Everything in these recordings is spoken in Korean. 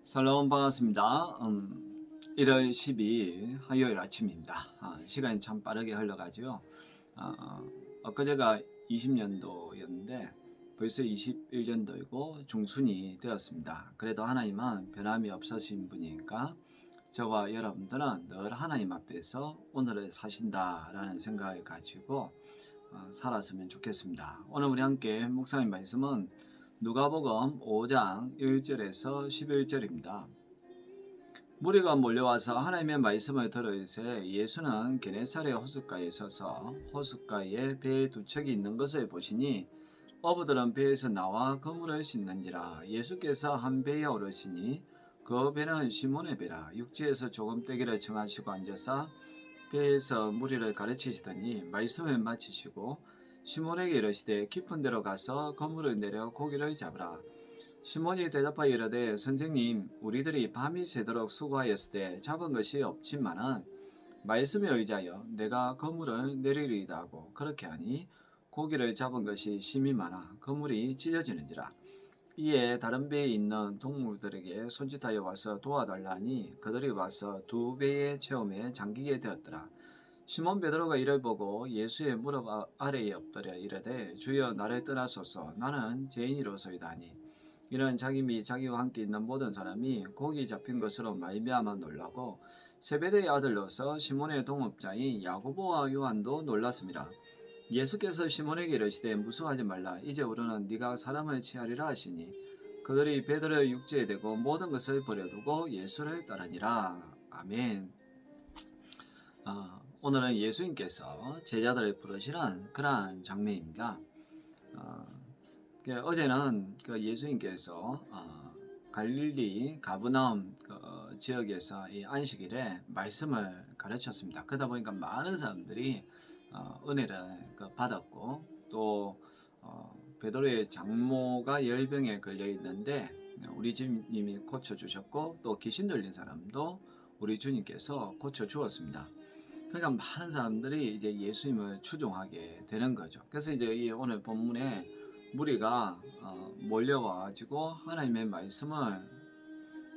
샬롬 반갑습니다. 1월 12일 화요일 아침입니다. 시간이 참 빠르게 흘러가죠. 엊그제가 20년도였는데 벌써 21년도이고 중순이 되었습니다. 그래도 하나님은 변함이 없으신 분이니까 저와 여러분들은 늘 하나님 앞에서 오늘을 사신다라는 생각을 가지고 살았으면 좋겠습니다. 오늘 우리 함께 묵상의 말씀은 누가복음 5장 1절에서 11절입니다. 무리가 몰려와서 하나님의 말씀을 들어 이르되 예수는 게네사렛 호숫가에 서서 호숫가에 배 두 척이 있는 것을 보시니 어부들은 배에서 나와 그물을 씻는지라. 예수께서 한 배에 오르시니 그 배는 시몬의 배라. 육지에서 조금 떼기를 청하시고 앉아서 배에서 무리를 가르치시더니 말씀을 마치시고 시몬에게 이르시되 깊은 데로 가서 그물을 내려 고기를 잡으라. 시몬이 대답하여 이르되 선생님, 우리들이 밤이 새도록 수고하였으되 잡은 것이 없지만은 말씀에 의지하여 내가 그물을 내리리이다 하고 그렇게 하니 고기를 잡은 것이 심히 많아 그물이 찢어지는지라. 이에 다른 배에 있는 동무들에게 손짓하여 와서 도와달라니 그들이 와서 두 배의 체험에 잠기게 되었더라. 시몬 베드로가 이를 보고 예수의 무릎 아래에 엎드려 이르되 주여 나를 떠나소서 나는 죄인이로소이다 하니 이는 자기 및 자기와 함께 있는 모든 사람이 고기 잡힌 것으로 말미암아 놀라고 세베대의 아들로서 시몬의 동업자인 야고보와 요한도 놀랐습니다. 예수께서 시몬에게 이르시되 무서워하지 말라. 이제 우리는 네가 사람을 취하리라 하시니 그들이 베드로의 육지에 대고 모든 것을 버려두고 예수를 따르니라. 아멘. 오늘은 예수님께서 제자들을 부르시는 그러한 장면입니다. 어제는 예수님께서 갈릴리 가브나움 지역에서 이 안식일에 말씀을 가르쳤습니다. 그러다 보니까 많은 사람들이 은혜를 받았고 또 베드로의 장모가 열병에 걸려 있는데 우리 주님이 고쳐주셨고 또 귀신 들린 사람도 우리 주님께서 고쳐주었습니다. 그러니까 많은 사람들이 이제 예수님을 추종하게 되는 거죠. 그래서 이제 이 오늘 본문에 무리가 몰려와가지고 하나님의 말씀을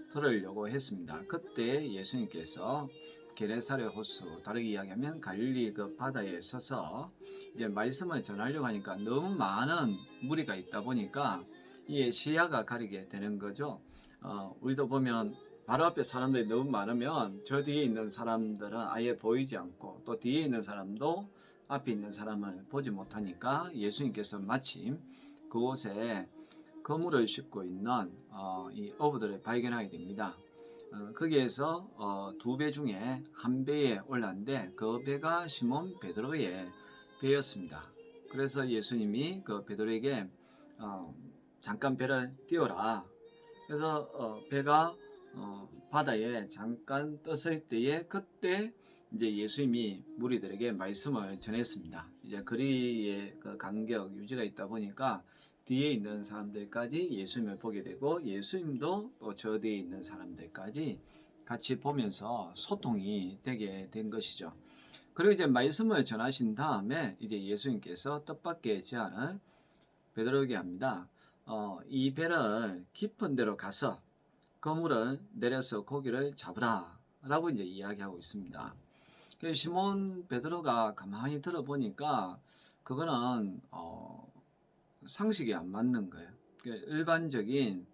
들으려고 했습니다. 그때 예수님께서 게네사렛 호수, 다르게 이야기하면 갈릴리 그 바다에 서서 이제 말씀을 전하려고 하니까 너무 많은 무리가 있다 보니까 이 시야가 가리게 되는 거죠. 우리도 보면 바로 앞에 사람들이 너무 많으면 저 뒤에 있는 사람들은 아예 보이지 않고 또 뒤에 있는 사람도 앞에 있는 사람을 보지 못하니까 예수님께서 마침 그곳에 그물을 싣고 있는 이 어부들을 발견하게 됩니다. 거기에서 두 배 중에 한 배에 올랐는데 그 배가 시몬 베드로의 배였습니다. 그래서 예수님이 그 베드로에게 잠깐 배를 띄워라. 그래서 배가 바다에 잠깐 떴을 때에 그때 이제 예수님이 무리들에게 말씀을 전했습니다. 이제 거리의 그 간격 유지가 있다 보니까 뒤에 있는 사람들까지 예수님을 보게 되고 예수님도 또 저 뒤에 있는 사람들까지 같이 보면서 소통이 되게 된 것이죠. 그리고 이제 말씀을 전하신 다음에 이제 예수님께서 뜻밖의 제안을 베드로에게 합니다. 이 배를 깊은 데로 가서 그물을 내려서 고기를 잡으라 라고 이제 이야기하고 있습니다. 시몬 베드로가 가만히 들어보니까 그거는 상식이 안 맞는 거예요. 일반적인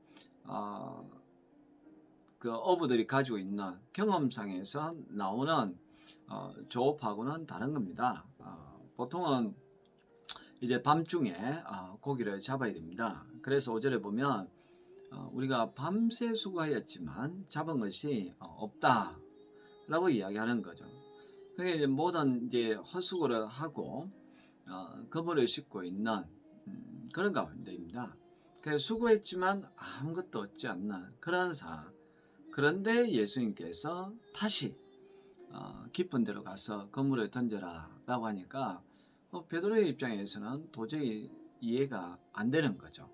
그 어부들이 가지고 있는 경험상에서 나오는 조업하고는 다른 겁니다. 보통은 이제 밤중에 고기를 잡아야 됩니다. 그래서 5절에 보면 우리가 밤새 수고하였지만 잡은 것이 없다 라고 이야기하는 거죠. 그게 이제 모든 이제 헛수고를 하고 그물을 싣고 있는 그런 가운데입니다. 그래서 수고했지만 아무것도 얻지 않는 그런 상황. 그런데 예수님께서 다시 깊은 데로 가서 그물을 던져라 라고 하니까 베드로의 입장에서는 도저히 이해가 안 되는 거죠.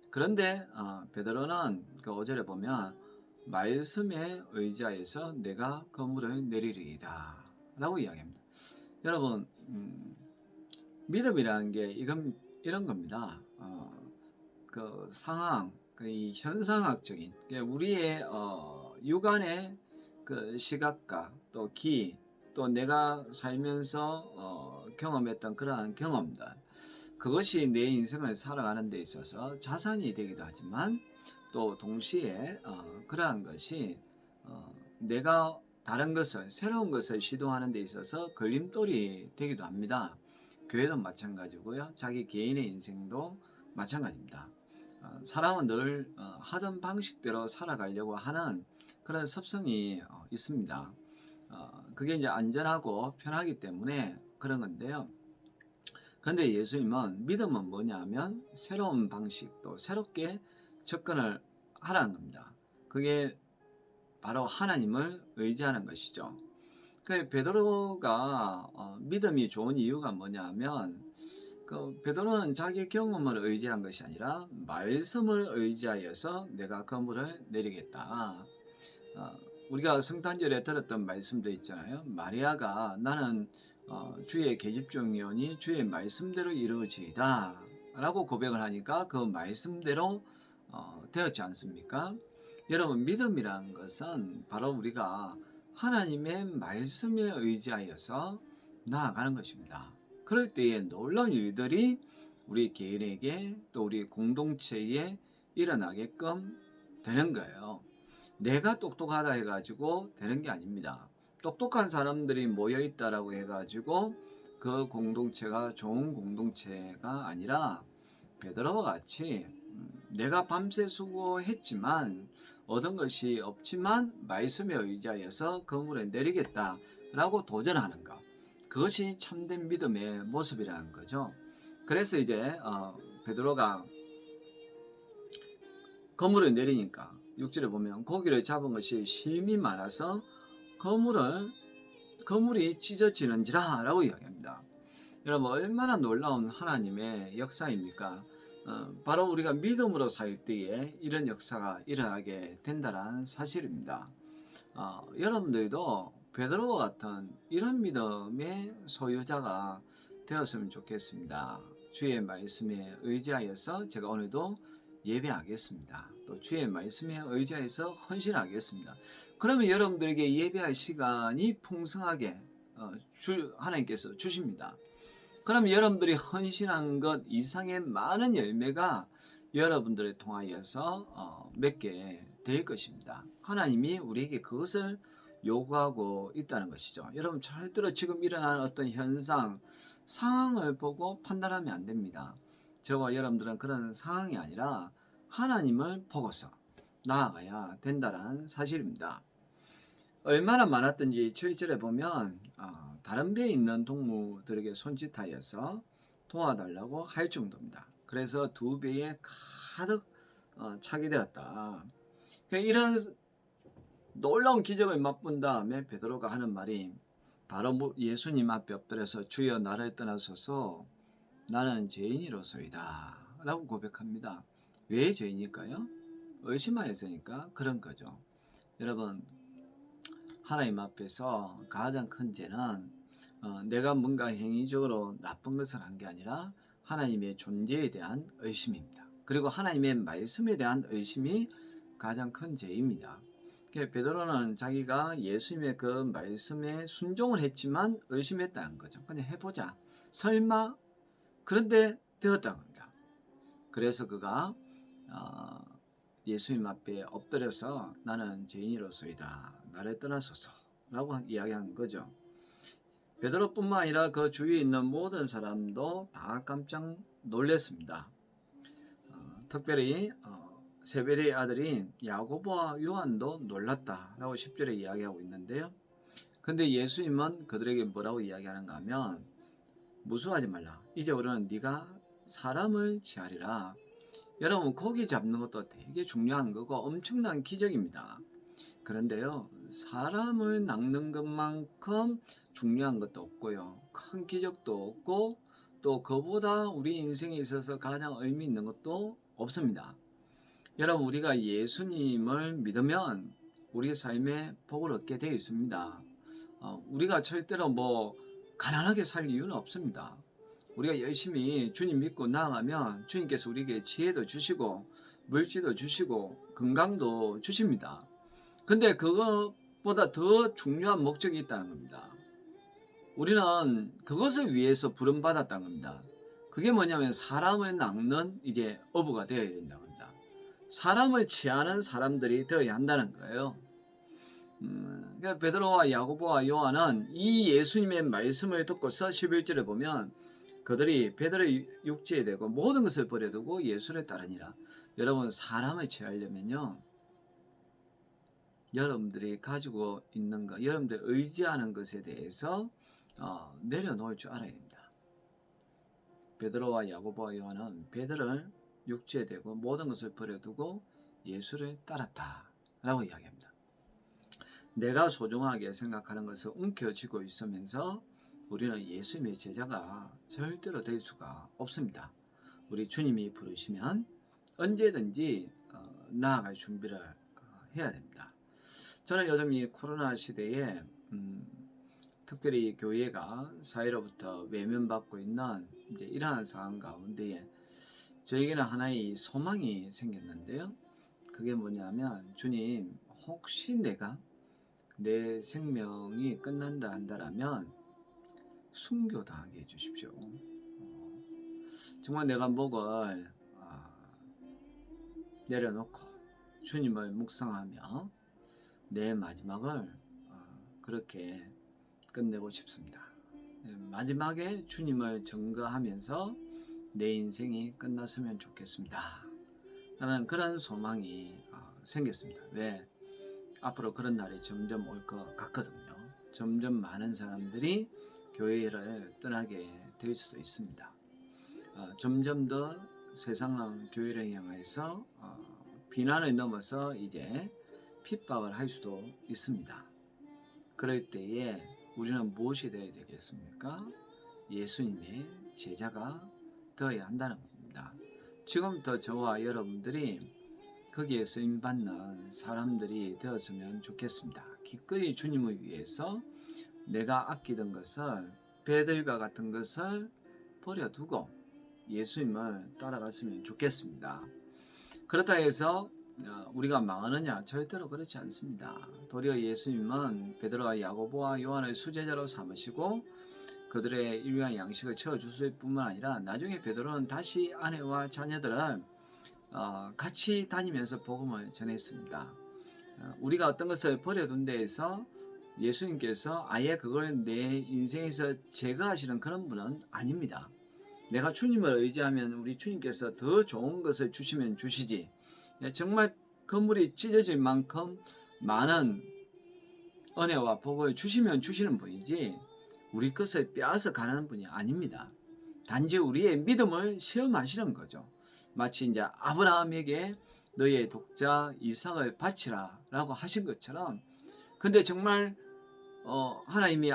그런데 베드로는 그 5절에 보면 말씀에 의지하여서 내가 그물을 내리리이다 라고 이야기합니다. 여러분 믿음이라는 게 이런 겁니다. 그 상황 이 현상학적인 우리의 육안의 그 시각과 또 귀, 또 내가 살면서 경험했던 그러한 경험들, 그것이 내 인생을 살아가는 데 있어서 자산이 되기도 하지만 또 동시에 그러한 것이 내가 다른 것을 새로운 것을 시도하는 데 있어서 걸림돌이 되기도 합니다. 교회도 마찬가지고요. 자기 개인의 인생도 마찬가지입니다. 사람은 늘 하던 방식대로 살아가려고 하는 그런 습성이 있습니다. 그게 이제 안전하고 편하기 때문에 그런 건데요. 근데 예수님은 믿음은 뭐냐면 새로운 방식 또 새롭게 접근을 하라는 겁니다. 그게 바로 하나님을 의지하는 것이죠. 그 베드로가 믿음이 좋은 이유가 뭐냐면 그 베드로는 자기 경험을 의지한 것이 아니라 말씀을 의지하여서 내가 건물을 내리겠다. 우리가 성탄절에 들었던 말씀도 있잖아요. 마리아가 나는 주의 계집종이오니 주의 말씀대로 이루어지이다 라고 고백을 하니까 그 말씀대로 되었지 않습니까? 여러분, 믿음이라는 것은 바로 우리가 하나님의 말씀에 의지하여서 나아가는 것입니다. 그럴 때에 놀라운 일들이 우리 개인에게 또 우리 공동체에 일어나게끔 되는 거예요. 내가 똑똑하다 해가지고 되는 게 아닙니다. 똑똑한 사람들이 모여있다라고 해가지고 그 공동체가 좋은 공동체가 아니라 베드로와 같이 내가 밤새 수고했지만 얻은 것이 없지만 말씀에 의지하여서 건물에 내리겠다라고 도전하는 것, 그것이 참된 믿음의 모습이라는 거죠. 그래서 이제 베드로가 건물에 내리니까 6절에 보면 고기를 잡은 것이 심이 많아서 거물이 찢어지는지라 라고 이야기합니다. 여러분, 얼마나 놀라운 하나님의 역사입니까? 바로 우리가 믿음으로 살 때에 이런 역사가 일어나게 된다는 사실입니다. 여러분들도 베드로와 같은 이런 믿음의 소유자가 되었으면 좋겠습니다. 주의 말씀에 의지하여서 제가 오늘도 예배하겠습니다. 또 주의 말씀에 의지해서 헌신하겠습니다. 그러면 여러분들에게 예배할 시간이 풍성하게 하나님께서 주십니다. 그럼 여러분들이 헌신한 것 이상의 많은 열매가 여러분들을 통하여서 맺게 될 것입니다. 하나님이 우리에게 그것을 요구하고 있다는 것이죠. 여러분, 절대로 지금 일어나는 어떤 현상, 상황을 보고 판단하면 안 됩니다. 저와 여러분들은 그런 상황이 아니라 하나님을 보고서 나아가야 된다는 사실입니다. 얼마나 많았던지 7절에 보면 다른 배에 있는 동무들에게 손짓하여서 도와달라고 할 정도입니다. 그래서 두 배에 가득 차게 되었다. 이런 놀라운 기적을 맛본 다음에 베드로가 하는 말이 바로 예수님 앞에 엎드려서 주여 나를 떠나소서 나는 죄인이로소이다 라고 고백합니다. 왜 죄인일까요? 의심하였으니까 그런 거죠. 여러분, 하나님 앞에서 가장 큰 죄는 내가 뭔가 행위적으로 나쁜 것을 한 게 아니라 하나님의 존재에 대한 의심입니다. 그리고 하나님의 말씀에 대한 의심이 가장 큰 죄입니다. 베드로는 자기가 예수님의 그 말씀에 순종을 했지만 의심했다는 거죠. 그냥 해보자. 설마? 그런데 되었다는 겁니다. 그래서 그가 예수님 앞에 엎드려서 나는 죄인이로소이다. 나를 떠나소서 라고 이야기한 거죠. 베드로뿐만 아니라 그 주위에 있는 모든 사람도 다 깜짝 놀랐습니다. 특별히 세베대의 아들인 야고보와 요한도 놀랐다라고 10절에 이야기하고 있는데요. 근데 예수님은 그들에게 뭐라고 이야기하는가 하면 무수하지 말라. 이제 우리는 네가 사람을 취하리라. 여러분, 고기 잡는 것도 되게 중요한 거고 엄청난 기적입니다. 그런데요, 사람을 낚는 것만큼 중요한 것도 없고요, 큰 기적도 없고 또 그보다 우리 인생에 있어서 가장 의미 있는 것도 없습니다. 여러분, 우리가 예수님을 믿으면 우리의 삶에 복을 얻게 되어 있습니다. 우리가 절대로 가난하게 살 이유는 없습니다. 우리가 열심히 주님 믿고 나아가면 주님께서 우리에게 지혜도 주시고 물질도 주시고 건강도 주십니다. 근데 그것보다 더 중요한 목적이 있다는 겁니다. 우리는 그것을 위해서 부름받았다는 겁니다. 그게 뭐냐면 사람을 낚는 이제 어부가 되어야 된다는 겁니다. 사람을 취하는 사람들이 되어야 한다는 거예요. 그러니까 베드로와 야고보와 요한은 이 예수님의 말씀을 듣고서 11절에 보면 그들이 베드로의 육지에 대고 모든 것을 버려두고 예수를 따르니라. 여러분, 사람을 취하려면요, 여러분들이 가지고 있는 것, 여러분들 의지하는 것에 대해서 내려놓을 줄 알아야 됩니다. 베드로와 야고보와 요한은 베드로를 육지에 대고 모든 것을 버려두고 예수를 따랐다 라고 이야기합니다. 내가 소중하게 생각하는 것을 움켜쥐고 있으면서 우리는 예수님의 제자가 절대로 될 수가 없습니다. 우리 주님이 부르시면 언제든지 나아갈 준비를 해야 됩니다. 저는 요즘 이 코로나 시대에 특별히 교회가 사회로부터 외면받고 있는 이제 이러한 상황 가운데에 저에게는 하나의 소망이 생겼는데요. 그게 뭐냐면, 주님, 혹시 내 생명이 끝난다 한다라면 순교당하게 해주십시오. 정말 내가 목을 내려놓고 주님을 묵상하며 내 마지막을 그렇게 끝내고 싶습니다. 마지막에 주님을 증거하면서 내 인생이 끝났으면 좋겠습니다. 나는 그런 소망이 생겼습니다. 왜? 앞으로 그런 날이 점점 올 것 같거든요. 점점 많은 사람들이 교회를 떠나게 될 수도 있습니다. 점점 더 세상은 교회를 향해서 비난을 넘어서 이제 핍박을 할 수도 있습니다. 그럴 때에 우리는 무엇이 되어야 되겠습니까? 예수님의 제자가 되어야 한다는 겁니다. 지금부터 저와 여러분들이 거기에 쓰임받는 사람들이 되었으면 좋겠습니다. 기꺼이 주님을 위해서 내가 아끼던 것을, 배들과 같은 것을 버려두고 예수님을 따라갔으면 좋겠습니다. 그렇다 해서 우리가 망하느냐? 절대로 그렇지 않습니다. 도리어 예수님은 베드로와 야고보와 요한을 수제자로 삼으시고 그들의 일용할 양식을 채워주실 뿐만 아니라 나중에 베드로는 다시 아내와 자녀들을 같이 다니면서 복음을 전했습니다. 우리가 어떤 것을 버려둔 데에서 예수님께서 아예 그걸 내 인생에서 제거하시는 그런 분은 아닙니다. 내가 주님을 의지하면 우리 주님께서 더 좋은 것을 주시면 주시지, 정말 건물이 찢어질 만큼 많은 은혜와 복을 주시면 주시는 분이지 우리 것을 빼앗아 가는 분이 아닙니다. 단지 우리의 믿음을 시험하시는 거죠. 마치 이제 아브라함에게 너의 독자 이삭을 바치라 라고 하신 것처럼, 근데 정말 하나님이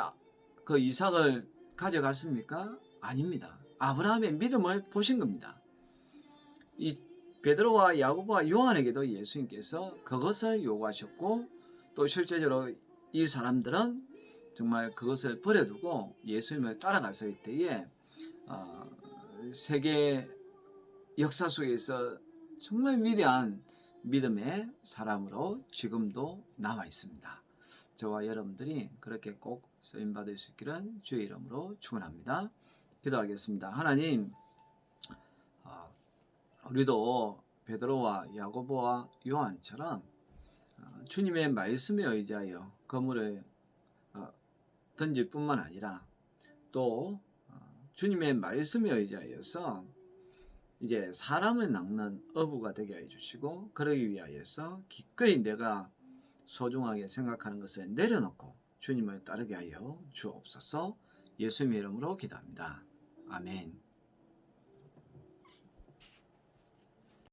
그 이삭을 가져갔습니까? 아닙니다. 아브라함의 믿음을 보신 겁니다. 이 베드로와 야고보와 요한에게도 예수님께서 그것을 요구하셨고, 또 실제적으로 이 사람들은 정말 그것을 버려두고 예수님을 따라갔을 때에 세계 역사 속에서 정말 위대한 믿음의 사람으로 지금도 남아 있습니다. 저와 여러분들이 그렇게 꼭 쓰임받을 수 있기를 주의 이름으로 축원합니다. 기도하겠습니다. 하나님, 우리도 베드로와 야고보와 요한처럼 주님의 말씀에 의지하여 그물을 던질 뿐만 아니라 또 주님의 말씀에 의지하여서 이제 사람을 낚는 어부가 되게 해주시고, 그러기 위하여서 기꺼이 내가 소중하게 생각하는 것을 내려놓고 주님을 따르게 하여 주옵소서. 예수님의 이름으로 기도합니다. 아멘.